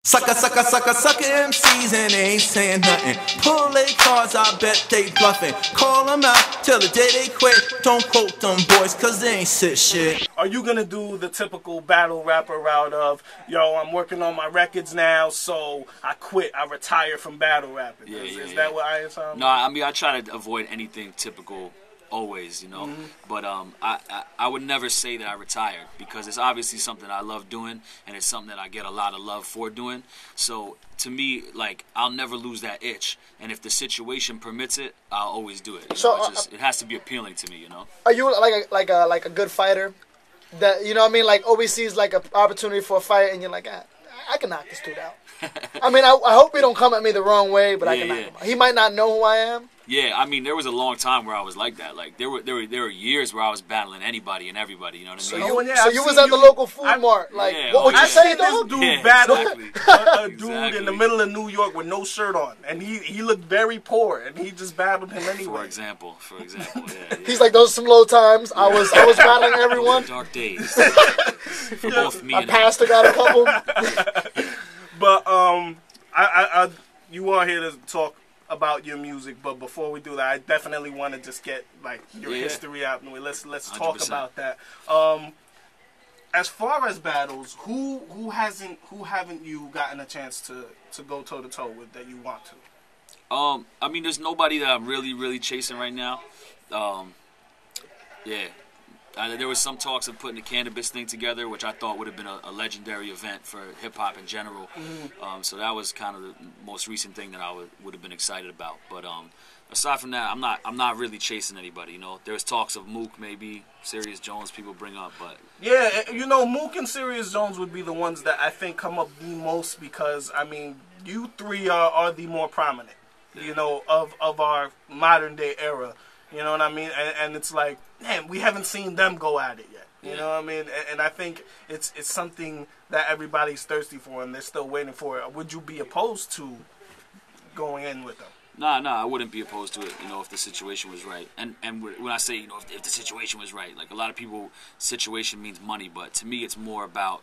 Sucker MCs and they ain't saying nothing. Pull they cards, I bet they bluffing. Call them out till the day they quit. Don't quote them boys, cause they ain't sit shit. Are you gonna do the typical battle rapper route of, yo, I'm working on my records now, so I quit, I retire from battle rapping? Is that what I am? No, I mean, I try to avoid anything typical. Always, you know, but I would never say that I retired, because it's obviously something I love doing, and it's something that I get a lot of love for doing. So to me, like, I'll never lose that itch, and if the situation permits it, I'll always do it. You know? It has to be appealing to me, you know. Are you like a good fighter? That, you know what I mean? Like, always sees like an opportunity for a fight, and you're like, I can knock this dude out. I mean, I hope he don't come at me the wrong way, but I can knock him out. He might not know who I am. Yeah, I mean, there was a long time where I was like that. Like, there were years where I was battling anybody and everybody. You know what I mean? So you was at the local food mart. Like, what would you say, though? This dude battled a dude in the middle of New York with no shirt on, and he looked very poor, and he just battled him anyway. For example, yeah. He's like, those are some low times. I was battling everyone. Dark days. For both me and pastor got a couple. But you are here to talk about your music, but before we do that, I definitely want to just get like your history out and let's 100%. Talk about that. As far as battles, who haven't you gotten a chance to go toe to toe with that you want to? I mean, there's nobody that I'm really chasing right now. There was some talks of putting the cannabis thing together, which I thought would have been a legendary event for hip-hop in general. So that was kind of the most recent thing that I would have been excited about. But aside from that, I'm not really chasing anybody, you know. There's talks of Mook, maybe, Serious Jones people bring up, but... Yeah, you know, Mook and Serious Jones would be the ones that I think come up the most because, I mean, you three are the more prominent, you know, of our modern-day era. You know what I mean? And it's like, man, we haven't seen them go at it yet. You know what I mean? And I think it's something that everybody's thirsty for, and they're still waiting for it. Would you be opposed to going in with them? Nah, I wouldn't be opposed to it, you know, if the situation was right. And when I say, you know, if the situation was right, like, a lot of people, situation means money, but to me it's more about,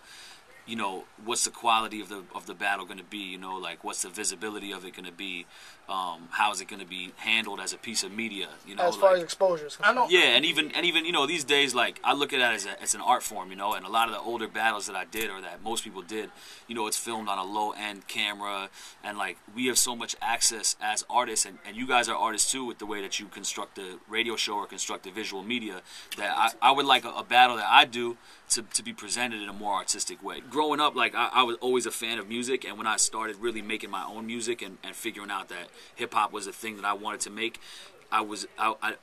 you know, what's the quality of the battle going to be, you know, like, what's the visibility of it going to be, how is it going to be handled as a piece of media, you know, as far as exposures. I know. Yeah, and even you know, these days, like, I look at it as an art form, you know, and a lot of the older battles that I did or that most people did, you know, it's filmed on a low-end camera, and, like, we have so much access as artists, and you guys are artists too with the way that you construct the radio show or construct the visual media, that I would like a battle that I do to be presented in a more artistic way. Growing up, like, I was always a fan of music, and when I started really making my own music and figuring out that hip-hop was a thing that I wanted to make, I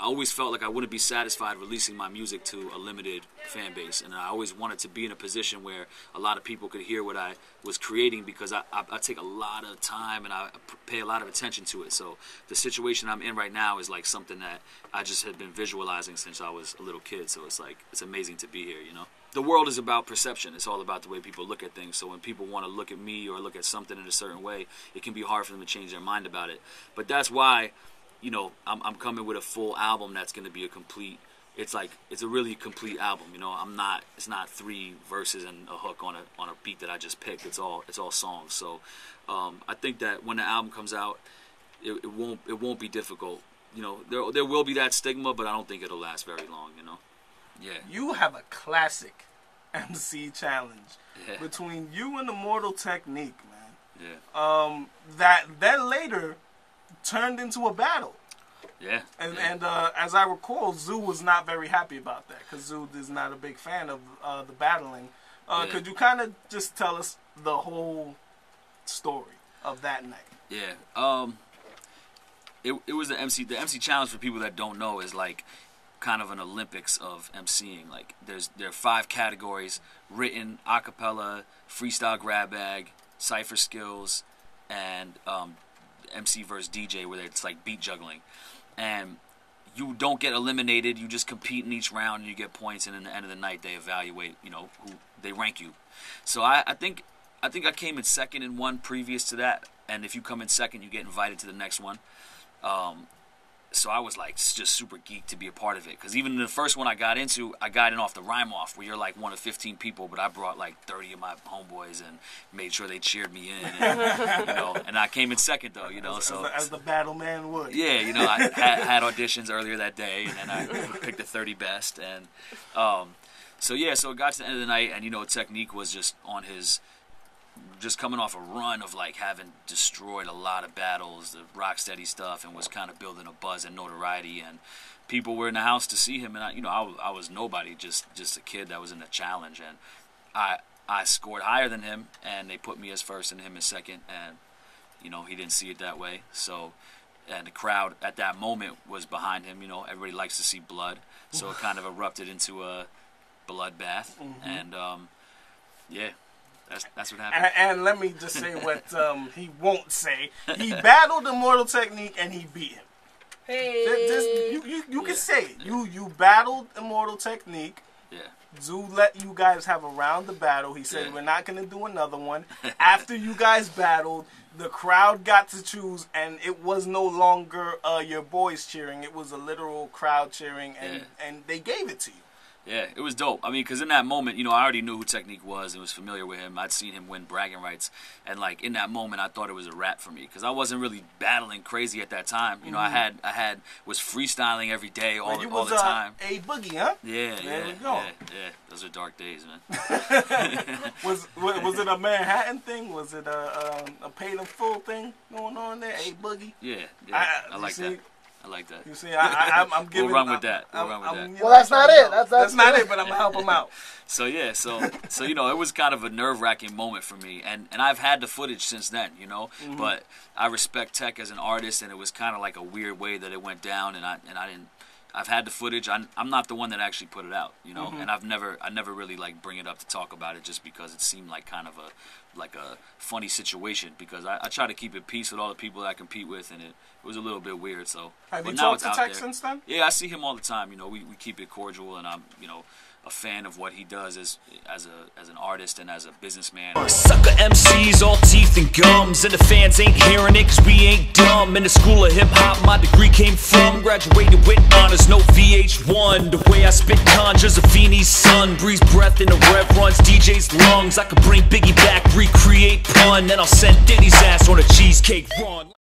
always felt like I wouldn't be satisfied releasing my music to a limited fan base, and I always wanted to be in a position where a lot of people could hear what I was creating, because I take a lot of time and I pay a lot of attention to it. So the situation I'm in right now is like something that I just had been visualizing since I was a little kid, so it's like, it's amazing to be here, you know. The world is about perception. It's all about the way people look at things. So when people want to look at me or look at something in a certain way, it can be hard for them to change their mind about it. But that's why, you know, I'm coming with a full album that's going to be a complete, it's a really complete album, you know. It's not 3 verses and a hook on a beat that I just picked. It's all songs. So I think that when the album comes out, it won't be difficult. You know, there will be that stigma, but I don't think it'll last very long, you know. Yeah. You have a classic MC challenge between you and Immortal Technique, man. Yeah. That then later turned into a battle. Yeah. And as I recall, Zoo was not very happy about that, because Zoo is not a big fan of the battling. Could you kind of just tell us the whole story of that night? Yeah. It was the MC challenge, for people that don't know, is like kind of an Olympics of MCing. Like, there are 5 categories: written, acapella, freestyle grab bag, cipher skills, and MC versus DJ, where it's like beat juggling. And you don't get eliminated, you just compete in each round and you get points, and in the end of the night they evaluate, you know, who they rank you. So I think I came in second in one previous to that, and if you come in second you get invited to the next one. so I was like just super geeked to be a part of it, because even the first one I got in off the rhyme off, where you're like one of 15 people, but I brought like 30 of my homeboys and made sure they cheered me in, and, you know, and I came in second though, you know, so as the battle man would. Yeah, you know, I had auditions earlier that day, and then I picked the 30 best, and so yeah, so it got to the end of the night, and you know, Technique was just on his. Just coming off a run of like having destroyed a lot of battles, the Rocksteady stuff, and was kind of building a buzz and notoriety, and people were in the house to see him, and I was nobody, just a kid that was in the challenge, and I scored higher than him, and they put me as first and him as second, and you know, he didn't see it that way, so. And the crowd at that moment was behind him. You know, everybody likes to see blood, so it kind of erupted into a bloodbath, and yeah. That's what happened. And let me just say what he won't say. He battled Immortal Technique and he beat him. Hey. You can say it. You battled Immortal Technique. Yeah. Zoo let you guys have a round of battle. He said, we're not going to do another one. After you guys battled, the crowd got to choose, and it was no longer your boys cheering. It was a literal crowd cheering, and they gave it to you. Yeah, it was dope. I mean, because in that moment, you know, I already knew who Technique was and was familiar with him. I'd seen him win bragging rights. And, like, in that moment, I thought it was a wrap for me, because I wasn't really battling crazy at that time. You know, I was freestyling every day, all the time. A boogie, huh? Yeah, there we go. Yeah. Those are dark days, man. was it a Manhattan thing? Was it a paid in full thing going on there? A boogie? Yeah. I like that. I like that. You see, I'm giving. We'll run with that. Well, that's not it. That's not it. But I'm gonna help him out. So yeah, so you know, it was kind of a nerve-wracking moment for me, and I've had the footage since then, you know. But I respect Tech as an artist, and it was kind of like a weird way that it went down, and I didn't. I've had the footage. I'm not the one that actually put it out, you know, and I never really like bring it up to talk about it, just because it seemed like kind of a funny situation, because I try to keep it peace with all the people that I compete with, and it was a little bit weird. So have you now talked to Tech since then? Yeah, I see him all the time. You know, we keep it cordial, and I'm, you know, a fan of what he does as an artist and as a businessman. Sucker MCs, all teeth and gums, and the fans ain't hearing it 'cause we ain't dumb. In the school of hip-hop my degree came from, graduated with honors, no VH1. The way I spit conjures a Feeney's son, breathes breath in the rev runs DJ's lungs. I could bring Biggie back, recreate pun, then I'll send Diddy's ass on a cheesecake run.